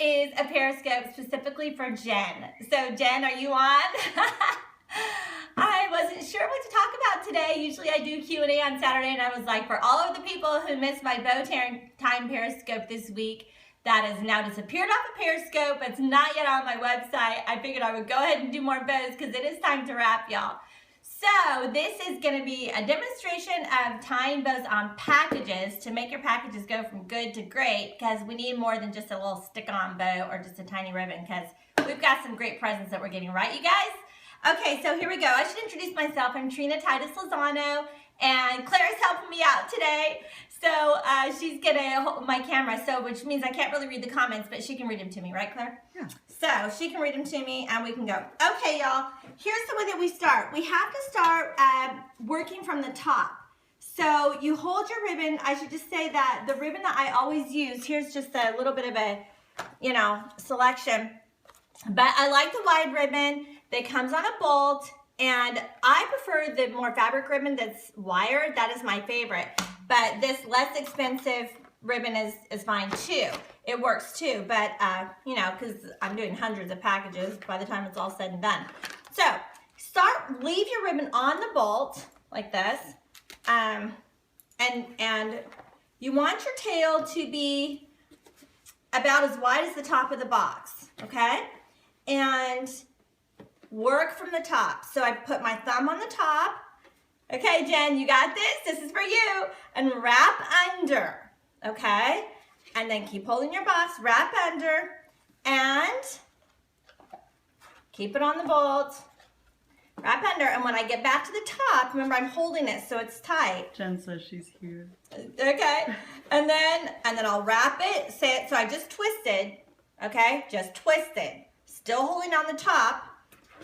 is a Periscope specifically for Jen. So Jen, are you on? I wasn't sure what to talk about today. Usually I do Q&A on Saturday, and I was like, for all of the people who missed my bow time Periscope this week, that has now disappeared off of Periscope. It's not yet on my website. I figured I would go ahead and do more bows because it is time to wrap, y'all. So this is going to be a demonstration of tying bows on packages to make your packages go from good to great, because we need more than just a little stick-on bow or just a tiny ribbon, because we've got some great presents that we're getting, right, you guys? Okay, so here we go. I should introduce myself. I'm Trina Titus Lozano, and Claire's helping me out today. So she's gonna hold my camera, so which means I can't really read the comments, but she can read them to me, right, Claire? Yeah. So she can read them to me, and we can go. Okay, y'all. Here's the way that we start. We have to start working from the top. So you hold your ribbon. I should just say that the ribbon that I always use, here's just a little bit of a, selection. But I like the wide ribbon that comes on a bolt, and I prefer the more fabric ribbon that's wired. That is my favorite. But this less expensive ribbon is fine too. It works too, but because I'm doing hundreds of packages by the time it's all said and done. So leave your ribbon on the bolt like this, and you want your tail to be about as wide as the top of the box, okay? And work from the top. So I put my thumb on the top. Okay, Jen, you got this. This is for you. And wrap under, okay? And then keep holding your box, wrap under, and keep it on the bolt. Wrap under, and when I get back to the top, remember I'm holding it so it's tight. Jen says she's here. Okay, and then I'll wrap it. So I just twisted, okay? Just twisted. Still holding on the top.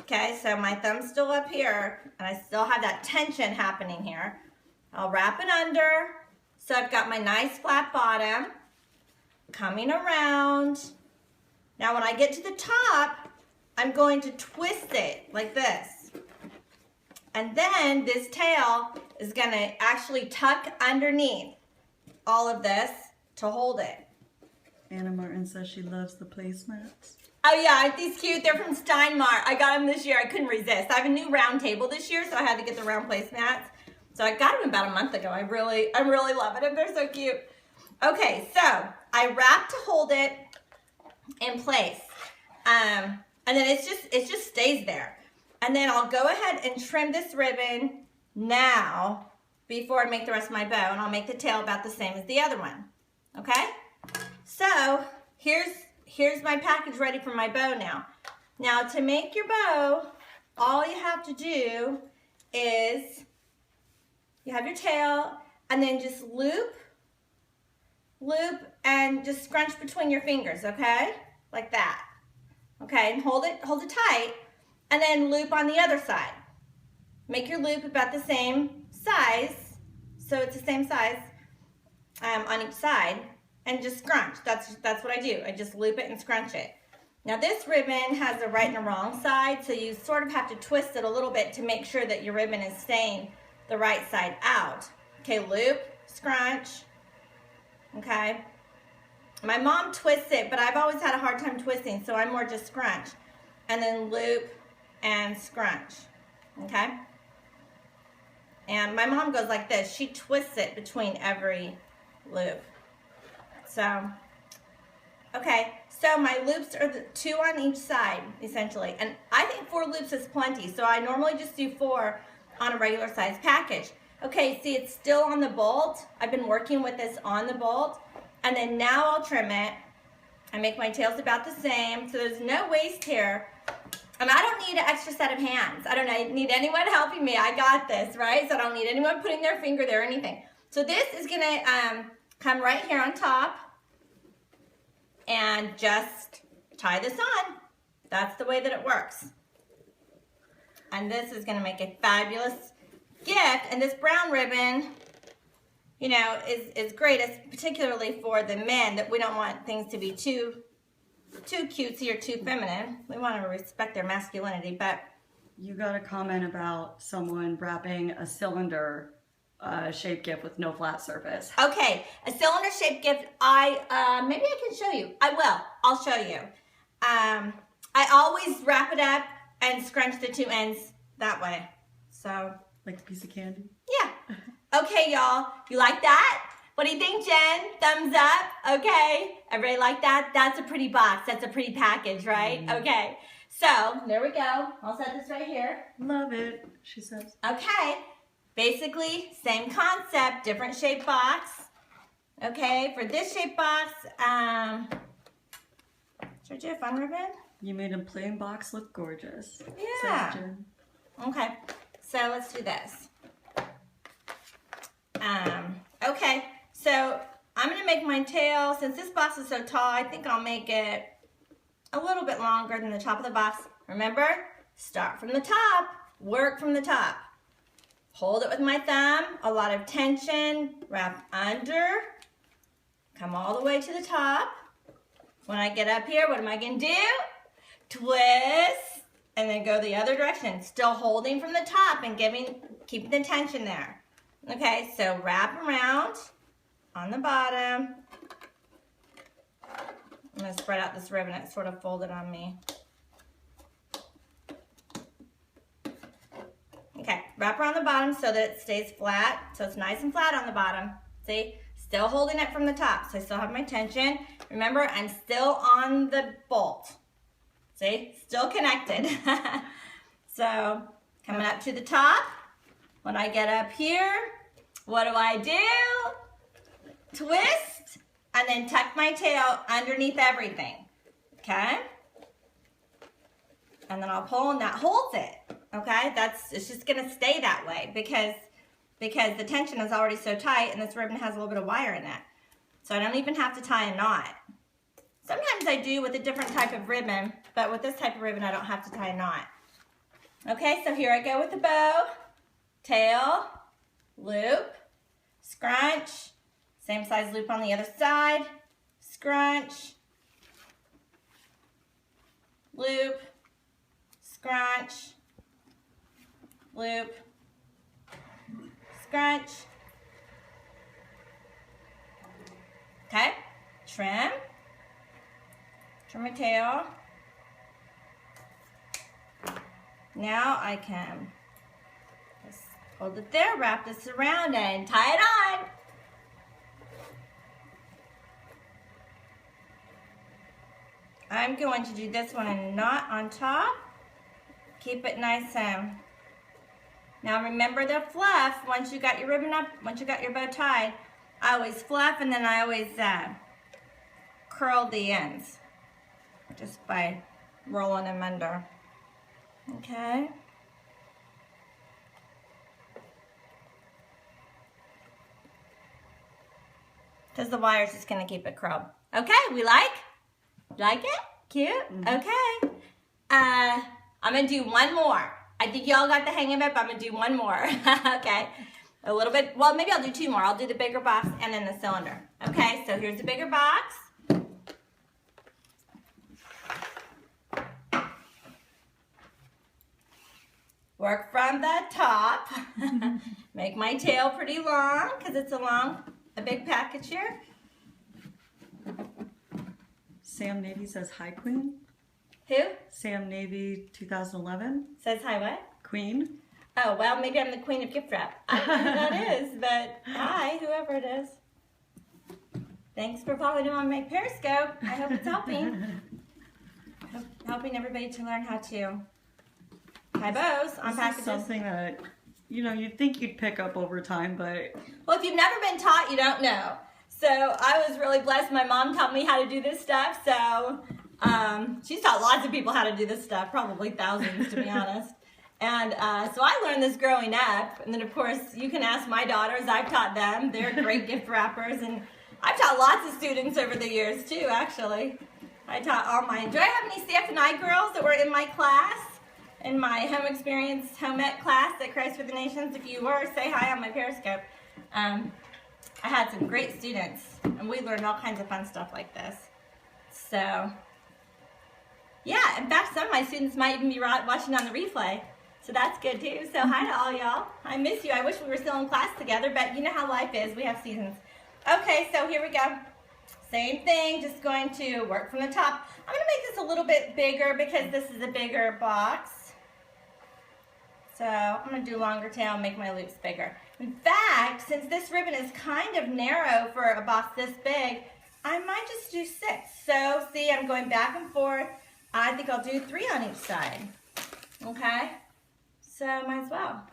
Okay, so my thumb's still up here, and I still have that tension happening here. I'll wrap it under. So I've got my nice flat bottom coming around. Now when I get to the top, I'm going to twist it like this. And then this tail is going to actually tuck underneath all of this to hold it. Anna Martin says she loves the placemats. Oh yeah, aren't these cute? They're from Steinmart. I got them this year. I couldn't resist. I have a new round table this year, so I had to get the round placemats. So I got them about a month ago. I'm really loving them. They're so cute. Okay, so I wrap to hold it in place, and then it just stays there. And then I'll go ahead and trim this ribbon now before I make the rest of my bow, and I'll make the tail about the same as the other one. Okay? So here's my package ready for my bow now. Now to make your bow, all you have to do is you have your tail, and then just loop, and just scrunch between your fingers, okay? Like that. Okay, and hold it tight, and then loop on the other side. Make your loop about the same size, so it's the same size on each side. And just scrunch. That's what I do. I just loop it and scrunch it. Now this ribbon has a right and a wrong side, so you sort of have to twist it a little bit to make sure that your ribbon is staying the right side out. Okay, loop, scrunch. Okay. My mom twists it, but I've always had a hard time twisting, so I'm more just scrunch. And then loop and scrunch. Okay? And my mom goes like this. She twists it between every loop. So, okay, so my loops are 2 on each side, essentially. And I think 4 loops is plenty, so I normally just do 4 on a regular size package. Okay, see, it's still on the bolt. I've been working with this on the bolt. And then now I'll trim it. I make my tails about the same, so there's no waste here. And I don't need an extra set of hands. I don't need anyone helping me. I got this, right? So I don't need anyone putting their finger there or anything. So this is gonna come right here on top, and just tie this on. That's the way that it works. And this is going to make a fabulous gift. And this brown ribbon, is great, particularly for the men, that we don't want things to be too cutesy or too feminine. We want to respect their masculinity, but You got a comment about someone wrapping a cylinder shaped gift with no flat surface. Okay, a cylinder shaped gift. Maybe I can show you. I will. I'll show you. I always wrap it up and scrunch the two ends that way. So, like a piece of candy? Yeah. Okay, y'all. You like that? What do you think, Jen? Thumbs up? Okay. Everybody like that? That's a pretty box. That's a pretty package, right? Okay. So, there we go. I'll set this right here. Love it, she says. Okay. Basically, same concept, different shape box. Okay, for this shape box, should I do a fun ribbon? You made a plain box look gorgeous. Yeah. Says Jen. Okay, so let's do this. Okay, so I'm gonna make my tail, since this box is so tall, I think I'll make it a little bit longer than the top of the box. Remember, start from the top, work from the top. Hold it with my thumb, a lot of tension, wrap under, come all the way to the top. When I get up here, what am I gonna do? Twist, and then go the other direction, still holding from the top and keeping the tension there. Okay, so wrap around on the bottom. I'm gonna spread out this ribbon, it's sort of folded on me. Okay, wrap around the bottom so that it stays flat, so it's nice and flat on the bottom. See, still holding it from the top, so I still have my tension. Remember, I'm still on the bolt. See, still connected. So, coming up to the top. When I get up here, what do? Twist, and then tuck my tail underneath everything, okay? And then I'll pull, and that holds it, okay? It's just gonna stay that way because the tension is already so tight, and this ribbon has a little bit of wire in it. So I don't even have to tie a knot. Sometimes I do with a different type of ribbon, but with this type of ribbon, I don't have to tie a knot. Okay, so here I go with the bow, tail, loop, scrunch, same size loop on the other side, scrunch, loop, scrunch, loop, scrunch. Okay, trim my tail. Now I can just hold it there, wrap this around, and tie it on. I'm going to do this one and knot on top. Keep it nice and. Now remember the fluff. Once you got your ribbon up, once you got your bow tied, I always fluff, and then I always curl the ends just by rolling them under. Okay. Because the wire's just going to keep it curled. Okay, we like it? Cute? Mm-hmm. Okay. I'm going to do one more. I think y'all got the hang of it, but I'm going to do one more. Okay. A little bit, well, maybe I'll do two more. I'll do the bigger box and then the cylinder. Okay, so here's the bigger box. Work from the top. Make my tail pretty long because it's a big package here. Sam Navy says hi, Queen. Who? Sam Navy 2011. Says hi what? Queen. Oh, well, maybe I'm the queen of gift wrap. I don't know who that is, but hi, whoever it is. Thanks for following on my Periscope. I hope it's helping. Helping everybody to learn how to tie bows on packages. This is something that, you'd think you'd pick up over time, but... Well, if you've never been taught, you don't know. So I was really blessed. My mom taught me how to do this stuff. So she's taught lots of people how to do this stuff, probably thousands, to be honest. And so I learned this growing up. And then, of course, you can ask my daughters. I've taught them. They're great gift wrappers. And I've taught lots of students over the years, too, actually. I taught all mine. Do I have any CF&I girls that were in my class? In my home experience, home ec class at Christ for the Nations? If you were, say hi on my Periscope. I had some great students, and we learned all kinds of fun stuff like this. So, yeah, in fact, some of my students might even be watching on the replay. So that's good too. So hi to all y'all. I miss you. I wish we were still in class together, but you know how life is. We have seasons. Okay, so here we go. same thing, just going to work from the top. I'm gonna make this a little bit bigger because this is a bigger box. So I'm gonna do longer tail and make my loops bigger. In fact, since this ribbon is kind of narrow for a box this big, I might just do 6. So see, I'm going back and forth. I think I'll do 3 on each side. Okay, so might as well.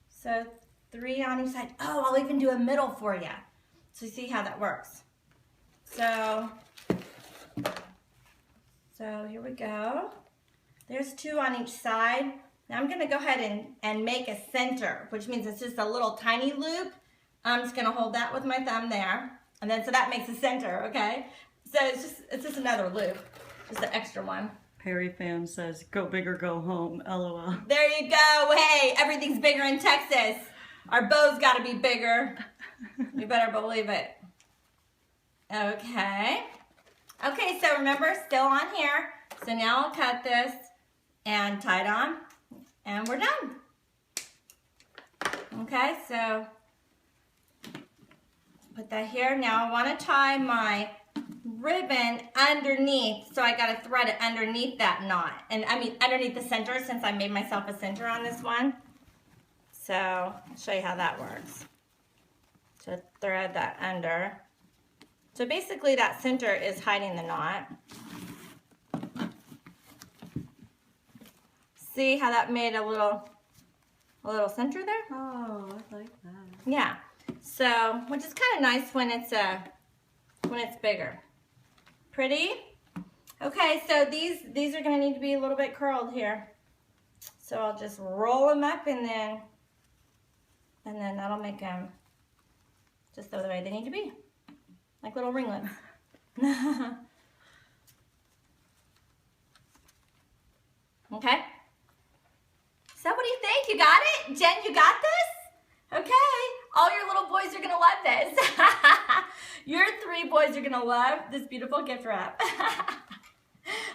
So 3 on each side. Oh, I'll even do a middle for you. So see how that works. So here we go. There's 2 on each side. Now I'm gonna go ahead and make a center, which means it's just a little tiny loop. I'm just gonna hold that with my thumb there. And then so that makes a center, okay? So it's just another loop, just an extra one. Perry fan says, go big or go home, LOL. There you go. Hey, everything's bigger in Texas. Our bow's gotta be bigger. You better believe it. Okay. Okay, so remember, still on here. So now I'll cut this and tie it on, and we're done. Okay, so put that here. Now I want to tie my ribbon underneath, so I got to thread it underneath that knot, and I mean underneath the center, since I made myself a center on this one. So I'll show you how that works. So thread that under. So basically that center is hiding the knot. See how that made a little center there? Oh, I like that. Yeah. So, which is kind of nice when it's bigger. Pretty? Okay, so these are going to need to be a little bit curled here. So I'll just roll them up, and then that'll make them just the way they need to be. Like little ringlets. Okay. So what do you think? You got it? Jen, you got this? Okay. All your little boys are going to love this. Your 3 boys are going to love this beautiful gift wrap.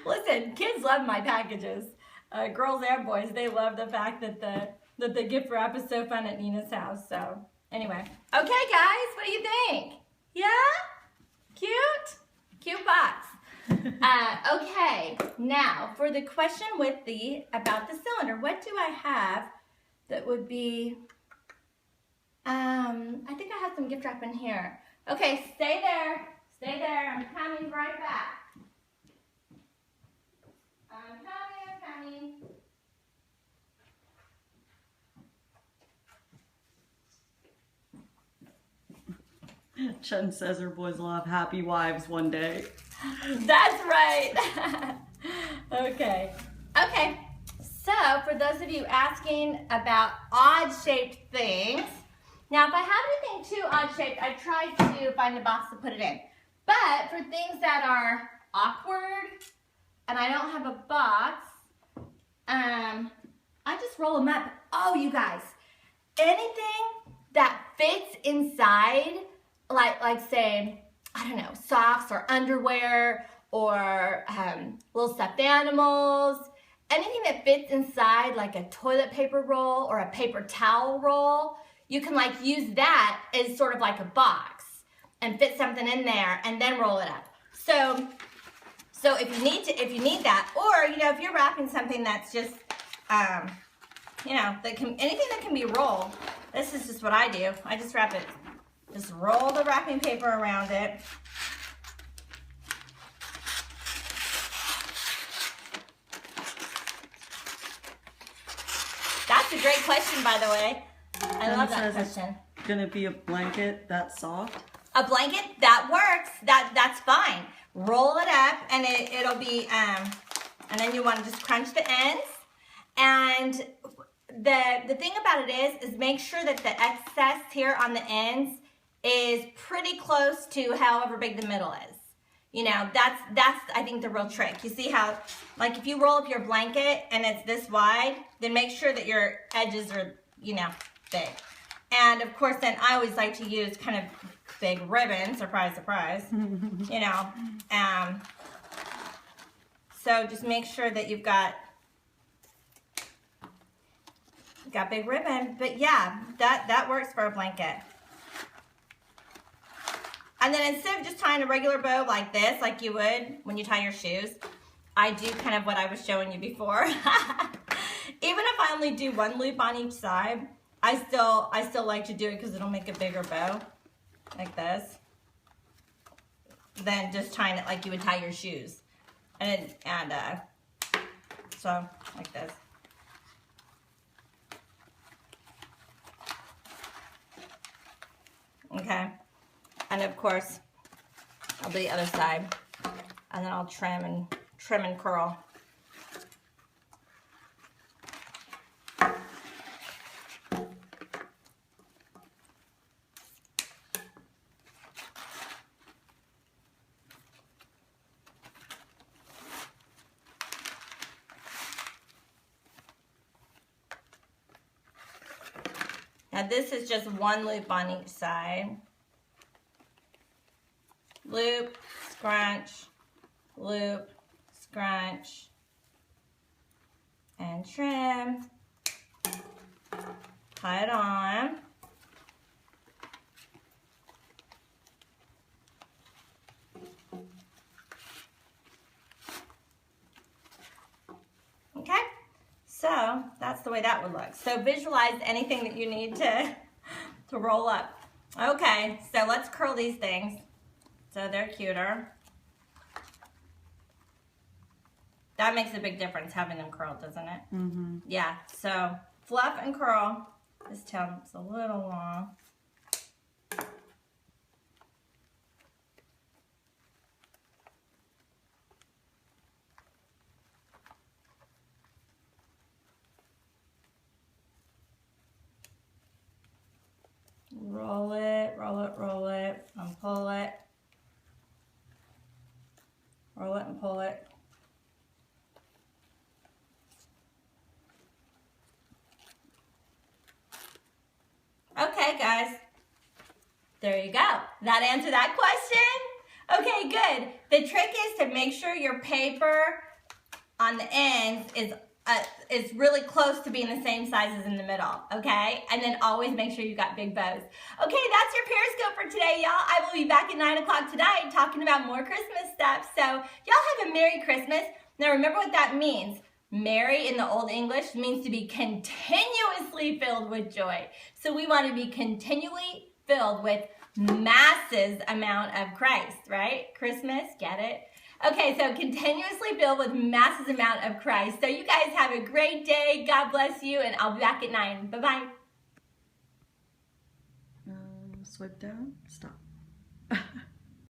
Listen, kids love my packages. Girls and boys, they love the fact that the gift wrap is so fun at Nina's house. So anyway. Okay, guys, what do you think? Yeah? Cute? Cute box. Okay, now for the question about the cylinder, what do I have that would be, I think I have some gift wrap in here. Okay, stay there, I'm coming right back. I'm coming. Jen says her boys will have happy wives one day. That's right. Okay. So for those of you asking about odd-shaped things, now if I have anything too odd-shaped, I try to find a box to put it in. But for things that are awkward and I don't have a box, I just roll them up. Oh, you guys, anything that fits inside, like say, I don't know, socks or underwear or little stuffed animals, anything that fits inside like a toilet paper roll or a paper towel roll, you can like use that as sort of like a box and fit something in there and then roll it up. So if you need that, or if you're wrapping something that's just anything that can be rolled, this is just what I do. I just wrap it. Just roll the wrapping paper around it. That's a great question, by the way. I love that question. It's gonna be a blanket that's soft. A blanket that works. That's fine. Roll it up, and it'll be. And then you want to just crunch the ends. And the thing about it is make sure that the excess here on the ends is pretty close to however big the middle is. That's I think the real trick. You see how, like if you roll up your blanket and it's this wide, then make sure that your edges are, big. And of course, then I always like to use kind of big ribbon, surprise, surprise, so just make sure that you've got big ribbon. But yeah, that works for a blanket. And then instead of just tying a regular bow like this, like you would when you tie your shoes, I do kind of what I was showing you before. Even if I only do one loop on each side, I still like to do it because it'll make a bigger bow, like this, than just tying it like you would tie your shoes. So like this. Okay, and of course I'll do the other side, and then I'll trim and curl. Now this is just one loop on each side. Loop, scrunch, loop, scrunch, and trim. Tie it on. Okay, so that's the way that would look. So visualize anything that you need to roll up. Okay, so let's curl these things so they're cuter. That makes a big difference having them curled, doesn't it? Mm-hmm. Yeah, so fluff and curl. This tail is a little long. Roll it, roll it, roll it, and pull it. Roll it and pull it. Okay, guys. There you go. That answered that question? Okay, good. The trick is to make sure your paper on the ends is really close to being the same size as in the middle, okay? And then always make sure you got big bows. Okay, that's your Periscope for today, y'all. I will be back at 9 o'clock tonight talking about more Christmas stuff. So y'all have a Merry Christmas. Now remember what that means. Merry in the Old English means to be continuously filled with joy. So we want to be continually filled with masses amount of Christ, right? Christmas, get it? Okay, so continuously filled with masses amount of Christ. So you guys have a great day. God bless you, and I'll be back at 9. Bye-bye. Swipe down, stop.